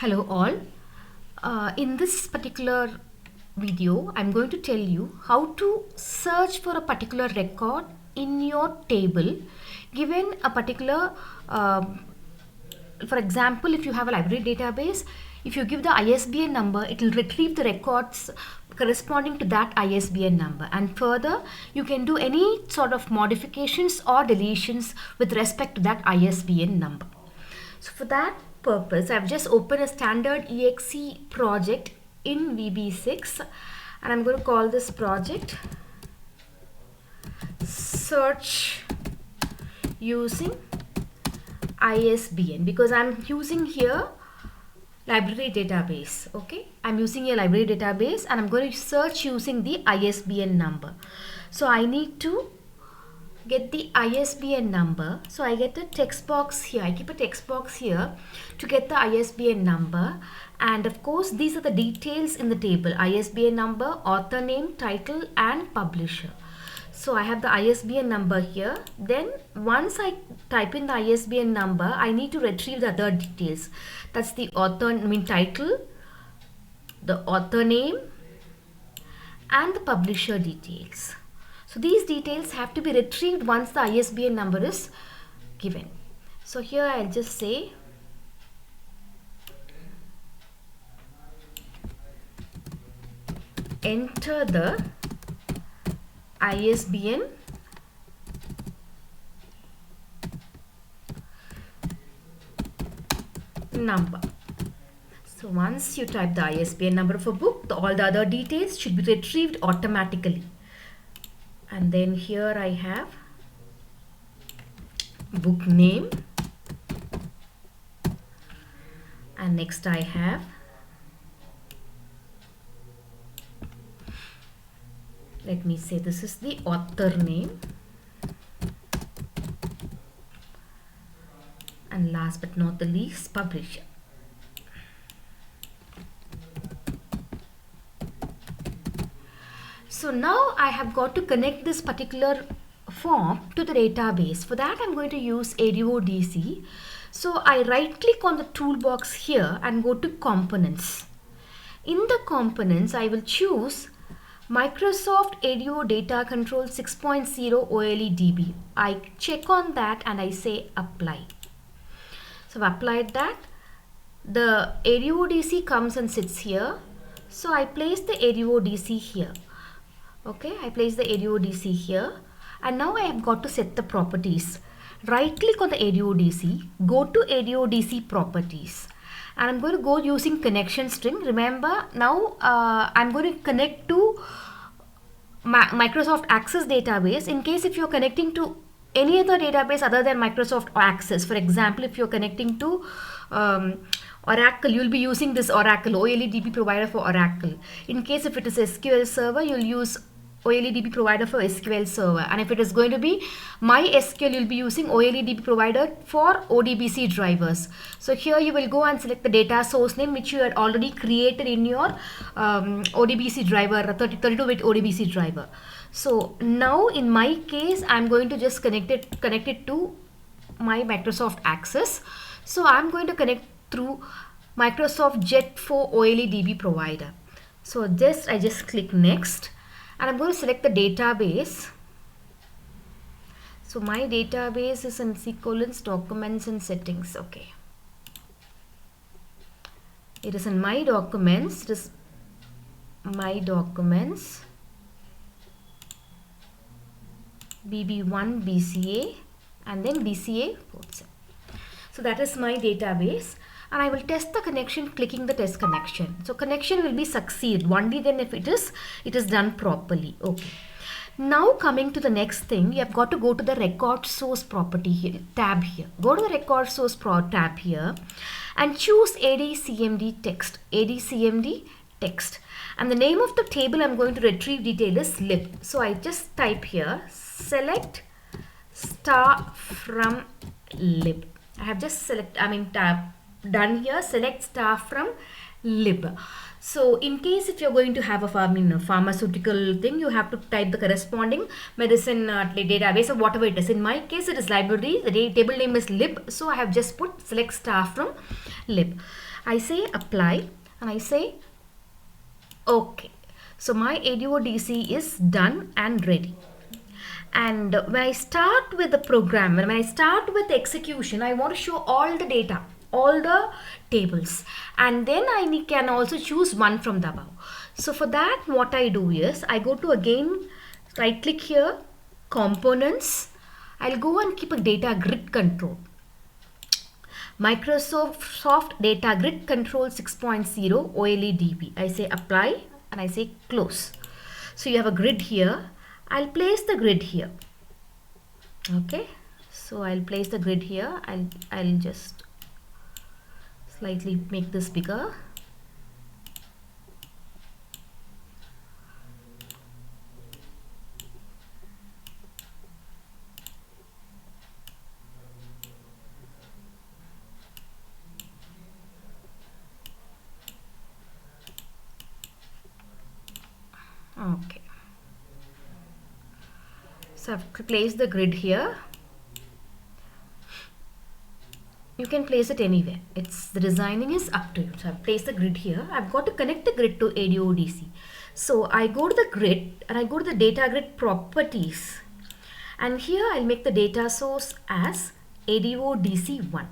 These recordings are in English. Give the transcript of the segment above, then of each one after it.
Hello all. In this particular video, I'm going to tell you how to search for a particular record in your table given a particular, for example, if you have a library database, if you give the ISBN number, it will retrieve the records corresponding to that ISBN number, and further you can do any sort of modifications or deletions with respect to that ISBN number. So for that purpose, I've just opened a standard exe project in VB6 and I'm going to call this project search using ISBN because I'm using here library database. Okay, I'm using a library database and I'm going to search using the ISBN number. So I need to get the ISBN number. So I get a text box here. I keep a text box here to get the ISBN number, and of course these are the details in the table: ISBN number, author name, title and publisher. So I have the ISBN number here. Then once I type in the ISBN number, I need to retrieve the other details. That's the author, title, the author name and the publisher details. So these details have to be retrieved once the ISBN number is given. So here I'll just say enter the ISBN number. So once you type the ISBN number of a book, all the other details should be retrieved automatically. And then here I have book name, and next I have let me say this is the author name, and last but not the least, publisher. So now I have got to connect this particular form to the database. For that I'm going to use Adodc. So I right click on the toolbox here and go to components. In the components I will choose Microsoft ADO Data Control 6.0 OLEDB. I check on that and I say apply. So I've applied that. The Adodc comes and sits here. So I place the Adodc here. Okay, I place the Adodc here, and now I have got to set the properties. Right click on the Adodc, go to Adodc properties, and I'm going to go using connection string. Remember, now I'm going to connect to Microsoft Access database. In case if you're connecting to any other database other than Microsoft Access, for example, if you're connecting to Oracle, you'll be using this Oracle, OLEDB provider for Oracle. In case if it is SQL Server, you'll use OLEDB provider for SQL Server. And if it is going to be MySQL, you'll be using OLEDB provider for ODBC drivers. So here you will go and select the data source name which you had already created in your ODBC driver, 32-bit ODBC driver. So now in my case, I'm going to just connect it to my Microsoft Access. So I'm going to connect through Microsoft Jet4 OLEDB provider. So I just click next, and I'm going to select the database. So my database is in colons, documents and settings. Okay, it is in my documents. It is my documents, BB1 BCA and then BCA 47. So that is my database, and I will test the connection clicking the test connection. So connection will be succeed only then if it is done properly. Okay. Now coming to the next thing, you have got to go to the record source property here, tab here. Go to the record source tab here and choose ADCMD text. ADCMD text. And the name of the table I'm going to retrieve detail is lib. So I just type here select star from lib. I have just done here select star from lib. So in case if you're going to have a pharmaceutical thing, you have to type the corresponding medicine database or whatever it is. In my case, it is library. The table name is lib. So I have just put select star from lib. I say apply and I say okay. So my ADODC is done and ready. And when I start with the program, when I start with the execution, I want to show all the data, all the tables, and then I can also choose one from the above. So for that, what I do is I go to again right click here, components. I'll go and keep a data grid control. Microsoft Data Grid Control 6.0 OLEDB. I say apply and I say close. So you have a grid here. I'll place the grid here. Okay, so I'll place the grid here. I'll just slightly make this bigger. Okay, so I've placed the grid here. You can place it anywhere. The designing is up to you. So I've placed the grid here. I've got to connect the grid to ADODC. So I go to the grid and I go to the data grid properties. And here I'll make the data source as ADODC1.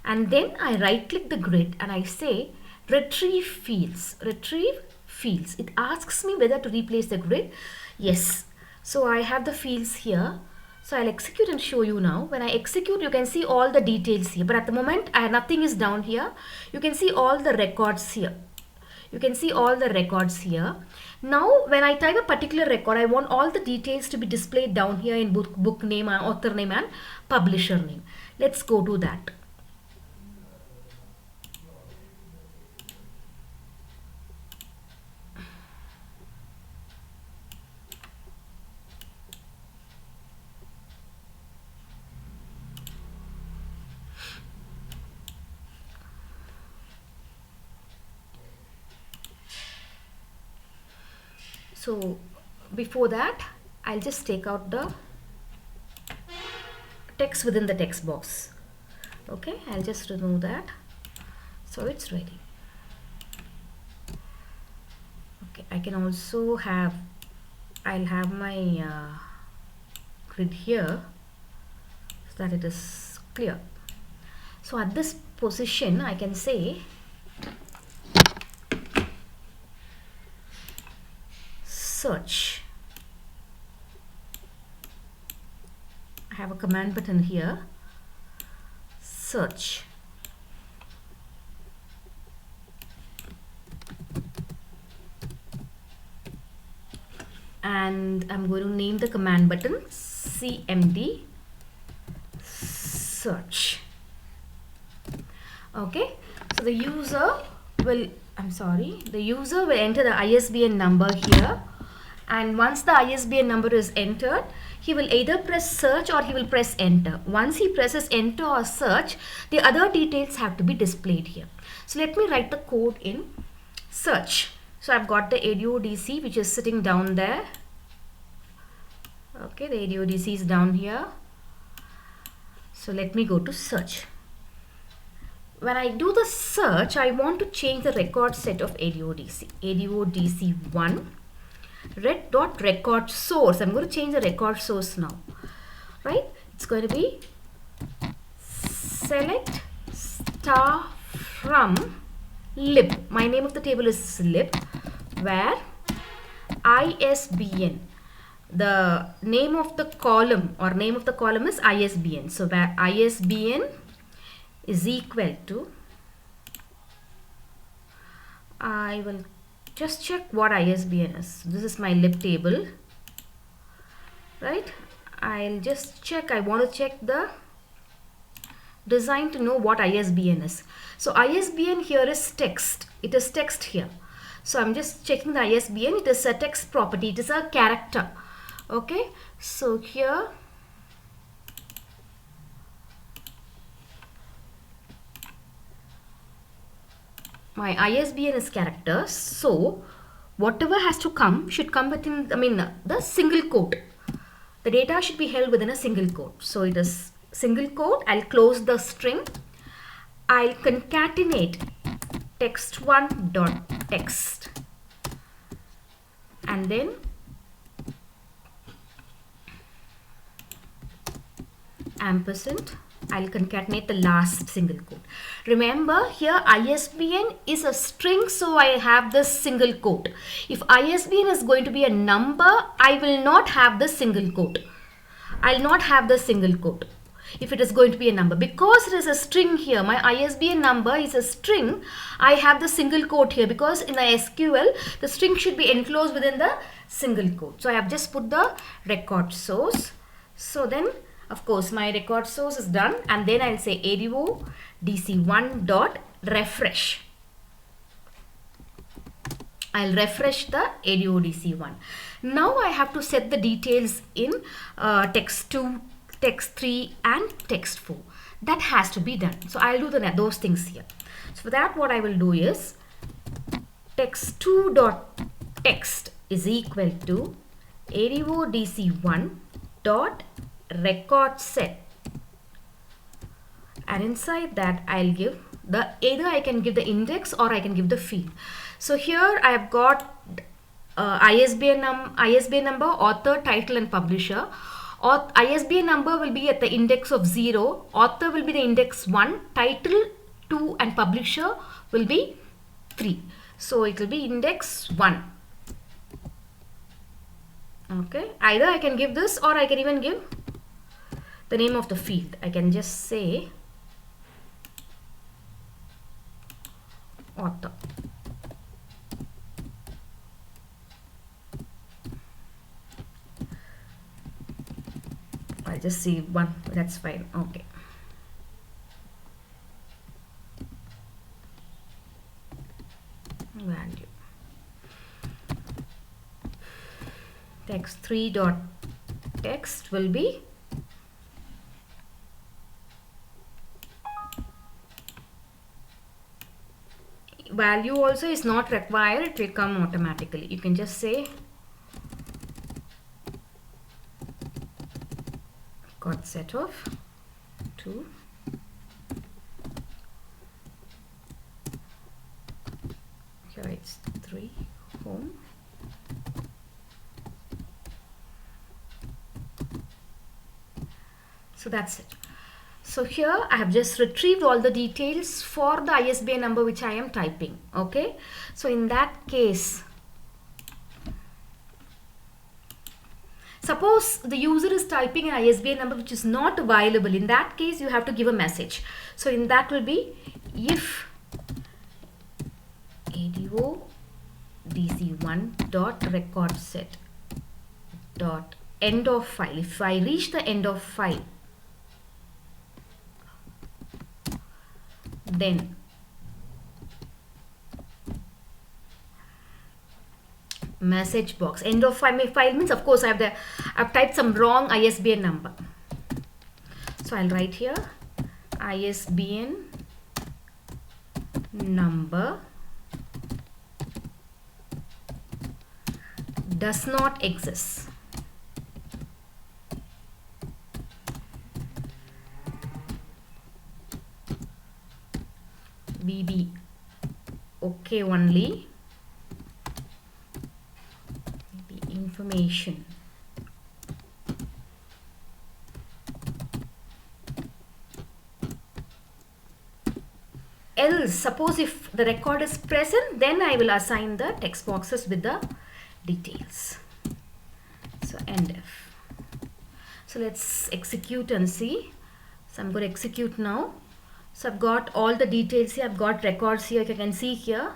And then I right click the grid and I say retrieve fields. Retrieve fields. It asks me whether to replace the grid. Yes. So I have the fields here. So I'll execute and show you now. When I execute, you can see all the details here. But at the moment, nothing is down here. You can see all the records here. You can see all the records here. Now, when I type a particular record, I want all the details to be displayed down here in book name, author name and publisher name. Let's go to that. So before that, I'll just take out the text within the text box. Okay, I'll just remove that. So it's ready. Okay, I can also I'll have my grid here so that it is clear. So at this position, I can say search. I have a command button here. Search. And I'm going to name the command button CMD search. Okay, so the user will enter the ISBN number here, and once the ISBN number is entered, he will either press search or he will press enter. Once he presses enter or search, the other details have to be displayed here. So let me write the code in search. So I've got the ADODC which is sitting down there. Okay, the ADODC is down here. So let me go to search. When I do the search, I want to change the record set of ADODC. ADODC1 record source. I'm going to change the record source now. Right? It's going to be select star from lib. My name of the table is lib, where ISBN, the name of the column is ISBN. So where ISBN is equal to, I will just check what ISBN is. This is my lib table, right? I'll just check. I want to check the design to know what ISBN is. So ISBN here is text. It is text here. So I'm just checking the ISBN. It is a text property. It is a character. Okay. So here my ISBN is characters, so whatever has to come should come within, the single quote. The data should be held within a single quote. So it is single quote. I'll close the string. I'll concatenate text1 dot text, and then ampersand. I'll concatenate the last single quote. Remember, here ISBN is a string, so I have this single quote. If ISBN is going to be a number, I will not have the single quote. I'll not have the single quote if it is going to be a number. Because it is a string here, my ISBN number is a string, I have the single quote here, because in the SQL, the string should be enclosed within the single quote. So I have just put the record source. So then, of course, my record source is done, and then I'll say Adodc1 dot refresh. I'll refresh the Adodc1. Now I have to set the details in text2, text3 and text4. That has to be done. So I'll do those things here. So for that, what I will do is text2 dot text is equal to Adodc1 dot record set, and inside that I'll give the, either I can give the index or I can give the field. So here I have got ISBN number, author, title and publisher. Or ISBN number will be at the index of 0, author will be the index 1, title 2 and publisher will be 3. So it will be index 1. Okay, either I can give this or I can even give the name of the field. I can just say author. I'll just see one, that's fine. Okay. Value. Text3 dot text will be value also is not required, it will come automatically. You can just say got set of 2. Here it's 3 home. So that's it. So here I have just retrieved all the details for the ISBN number which I am typing. Okay. So in that case, suppose the user is typing an ISBN number which is not available. In that case, you have to give a message. So in that will be if Adodc1 dot record set dot end of file. If I reach the end of file, then message box, end of file means, of course, I've typed some wrong ISBN number. So I'll write here ISBN number does not exist. VB okay only. The information. Else, suppose if the record is present, then I will assign the text boxes with the details. So end F. So let's execute and see. So I'm going to execute now. So I've got all the details here. I've got records here. You can see here.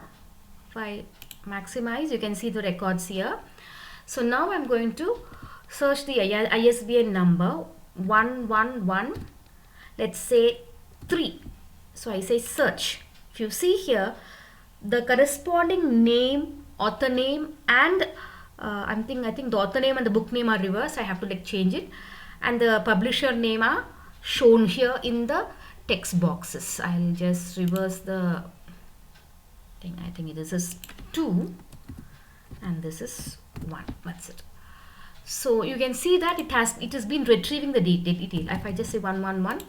If I maximize, you can see the records here. So now I'm going to search the ISBN number 111. Let's say 3. So I say search. If you see here, the corresponding name, author name, and I think the author name and the book name are reversed. I have to change it, and the publisher name are shown here in the text boxes. I'll just reverse the I think this is 2 and this is 1. That's it. So you can see that it has been retrieving the detail. If I just say 111,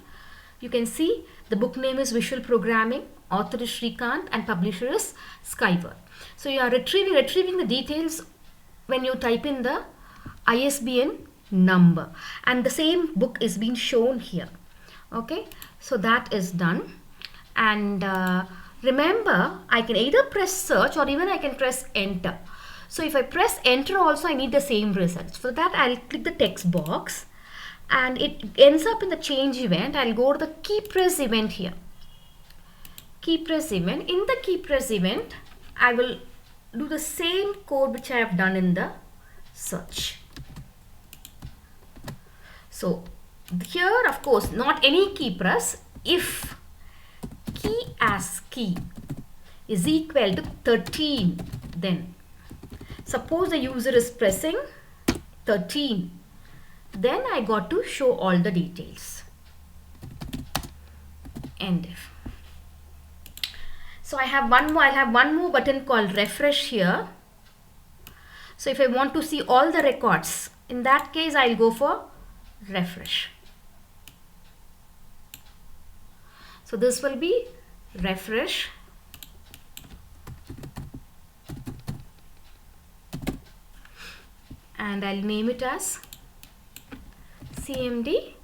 you can see the book name is Visual Programming, author is Shrikant, and publisher is Skyward. So you are retrieving the details when you type in the ISBN number, and the same book is being shown here. Okay, so that is done. And remember, I can either press search or even I can press enter. So if I press enter also, I need the same results. For that, I'll click the text box and it ends up in the change event. I'll go to the key press event here. Key press event. In the key press event, I will do the same code which I have done in the search. So here, of course, not any key press. If key as key is equal to 13, then suppose the user is pressing 13, then I got to show all the details. End if. So I'll have one more button called refresh here. So if I want to see all the records, in that case I'll go for refresh. So this will be refresh. And I'll name it as CMD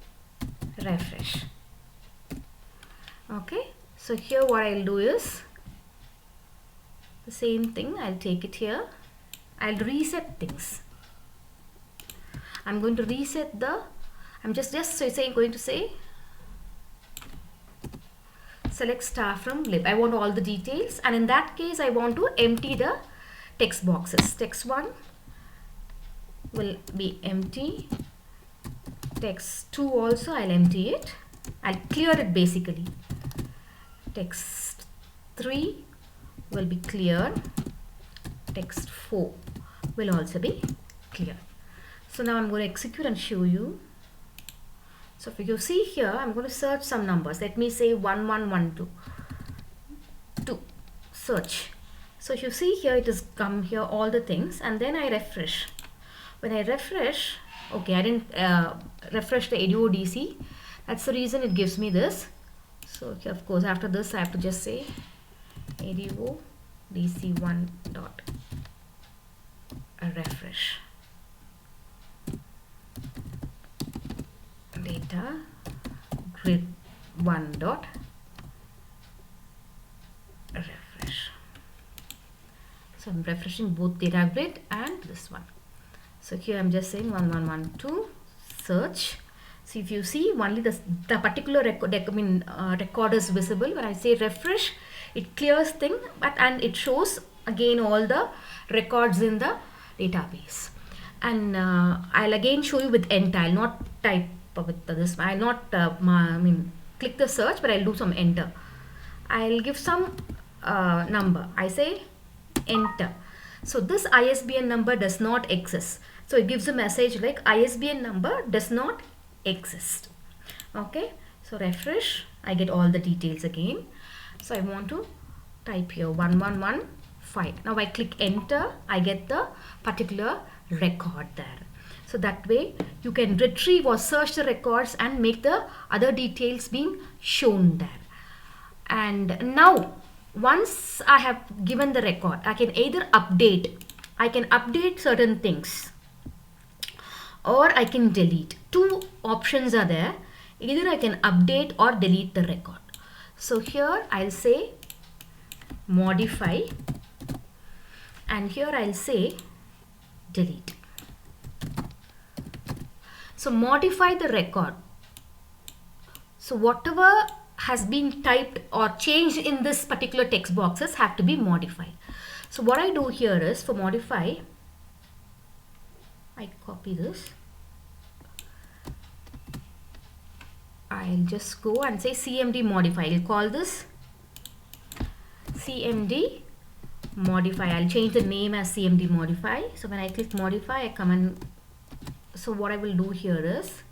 refresh. Okay, so here what I'll do is the same thing. I'll take it here. I'll reset things. I'm going to reset the, I'm just going to say select star from lib. I want all the details, and in that case I want to empty the text boxes. Text 1 will be empty. Text 2 also I'll empty it. I'll clear it basically. Text 3 will be clear. Text 4 will also be clear. So now I'm going to execute and show you. So if you see here, I'm going to search some numbers. Let me say 1112. 2. Search. So if you see here, it has come here all the things, and then I refresh. When I refresh, okay, I didn't refresh the Adodc. That's the reason it gives me this. So here, of course, after this, I have to just say Adodc1 dot refresh. Data grid 1 dot refresh. So I'm refreshing both data grid and this one. So here I'm just saying 1112 search. So if you see, only the particular record is visible. When I say refresh, it clears thing, and it shows again all the records in the database. And I'll again show you with enter. I'll not type with this. I'll not click the search, but I'll do some enter. I'll give some number. I say enter. So this ISBN number does not exist. So it gives a message like ISBN number does not exist. Okay, so refresh, I get all the details again. So I want to type here 1115. Now I click enter, I get the particular record there. So that way you can retrieve or search the records and make the other details being shown there. And now once I have given the record, I can either update certain things, or I can delete. Two options are there. Either I can update or delete the record. So here I'll say modify, and here I'll say delete. So modify the record. So whatever has been typed or changed in this particular text boxes have to be modified. So what I do here is, for modify, I copy this. I'll just go and say CMD modify. I'll call this CMD modify. I'll change the name as CMD modify. So when I click modify, I come and, so what I will do here is,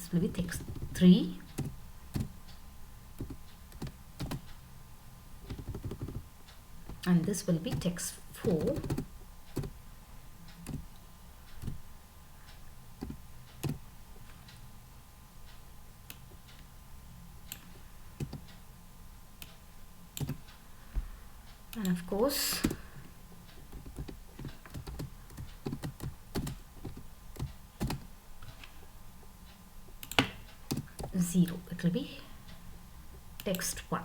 this will be text 3, and this will be text 4, and of course 0, it will be text 1.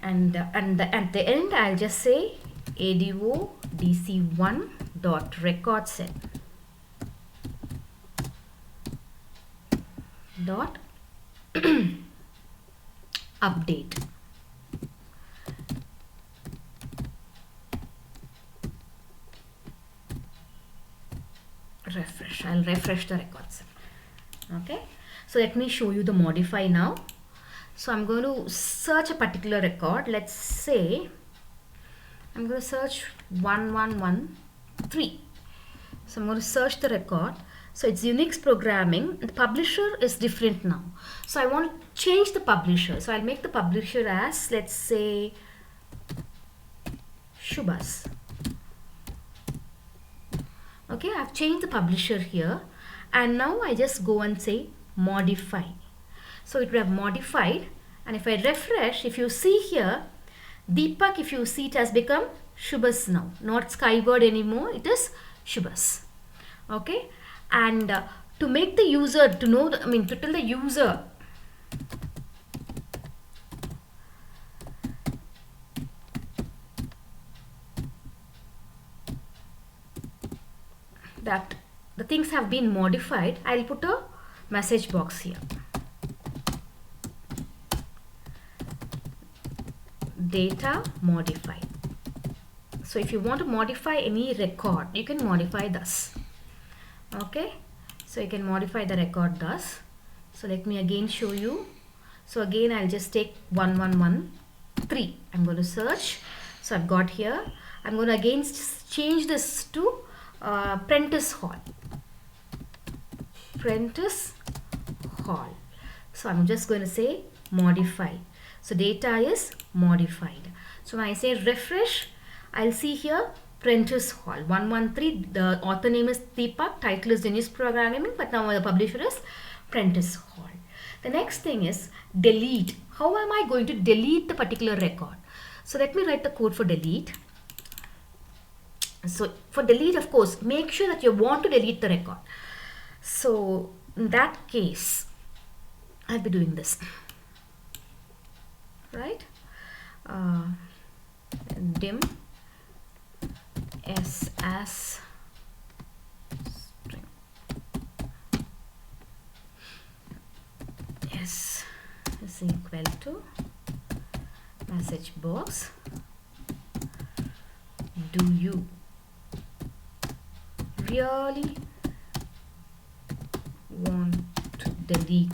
And at the end I'll just say Adodc1 dot record set dot update. Refresh. I'll refresh the records. Okay, so let me show you the modify now. So I'm going to search a particular record. Let's say I'm going to search 1113. So I'm going to search the record. So it's Unix programming. The publisher is different now. So I want to change the publisher. So I'll make the publisher as, let's say, Shubhas. Okay, I've changed the publisher here, and now I just go and say modify. So it will have modified, and if I refresh, if you see here, Deepak, if you see, it has become Shubhas now, not Skyward anymore, it is Shubhas. Okay, and to make the user to know, to tell the user that the things have been modified, I'll put a message box here. Data modified. So if you want to modify any record, you can modify thus. Okay, so you can modify the record thus. So let me again show you. So again I'll just take 1113. I'm going to search. So I've got here. I'm going to again change this to Prentice Hall. Prentice Hall. So I'm just going to say modify. So data is modified. So when I say refresh, I'll see here Prentice Hall 113. The author name is Deepak, title is Unix programming, but now the publisher is Prentice Hall. The next thing is delete. How am I going to delete the particular record? So let me write the code for delete. So for delete, of course, make sure that you want to delete the record. So in that case, I'll be doing this, right? Dim s as string s is equal to message box. Do you really want to delete,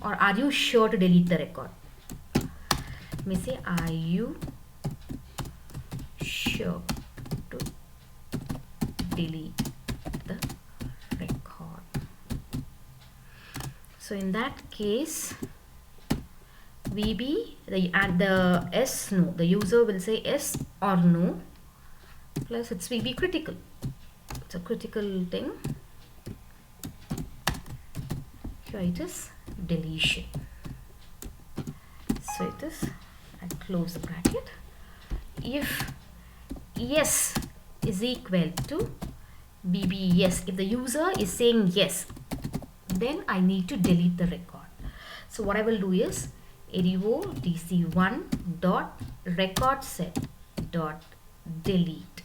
or are you sure to delete the record? Let me say, are you sure to delete the record? So in that case, VB, the S, no, the user will say yes or no, plus it's VB critical. It's a critical thing. Here it is deletion. So it is, I close the bracket. If yes is equal to VB yes, if the user is saying yes, then I need to delete the record. So what I will do is Adodc1 dot record set dot delete.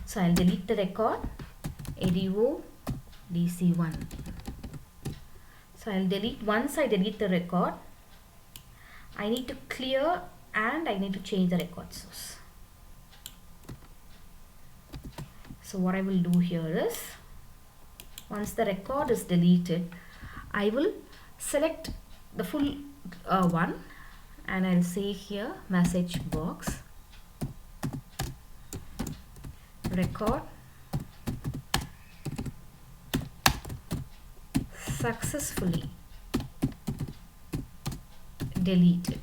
So I'll delete the record Adodc1. So I'll delete. Once I delete the record, I need to clear and I need to change the record source. So what I will do here is, once the record is deleted, I will select the full one, and I'll say here message box record successfully deleted.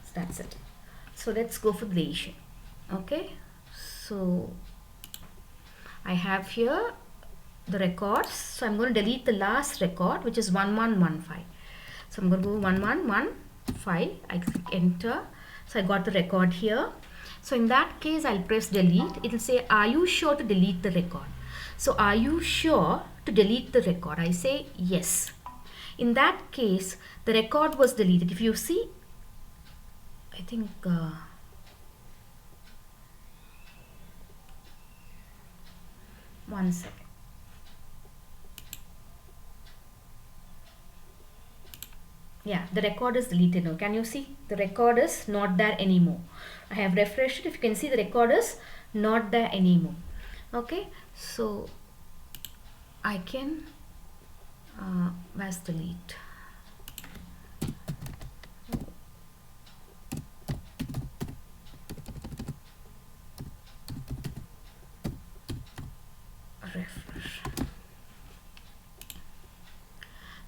So that's it. So let's go for deletion. Okay, so I have here the records. So I'm going to delete the last record, which is 1115. So I'm going to go 1115. I click enter. So I got the record here. So in that case, I'll press delete. It will say, are you sure to delete the record? So are you sure to delete the record? I say yes. In that case, the record was deleted. If you see, I think one second. Yeah, the record is deleted now. Can you see? The record is not there anymore. I have refreshed it. If you can see, the record is not there anymore. Okay, so I can mass delete. Refresh.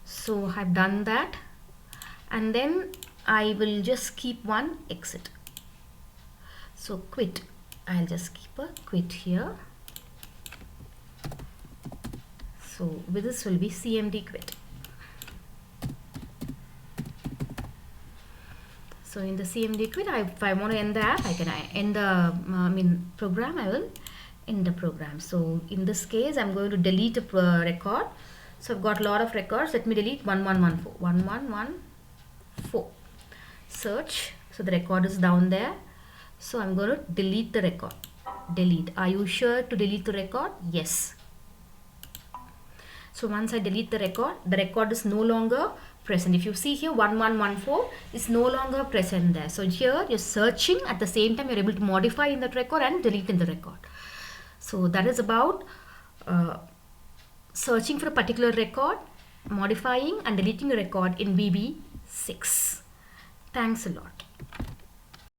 So I've done that. And then I will just keep one exit. So quit. I'll just keep a quit here. So with this will be CMD quit. So in the CMD quit, if I want to end the app, I can end the program. I will end the program. So in this case, I'm going to delete a record. So I've got a lot of records. Let me delete 1114. 1114. Search. So the record is down there. So I'm going to delete the record. Delete. Are you sure to delete the record? Yes. So once I delete the record is no longer present. If you see here, 1114 is no longer present there. So here you're searching, at the same time you're able to modify in that record and delete in the record. So that is about searching for a particular record, modifying and deleting a record in VB6. Thanks a lot.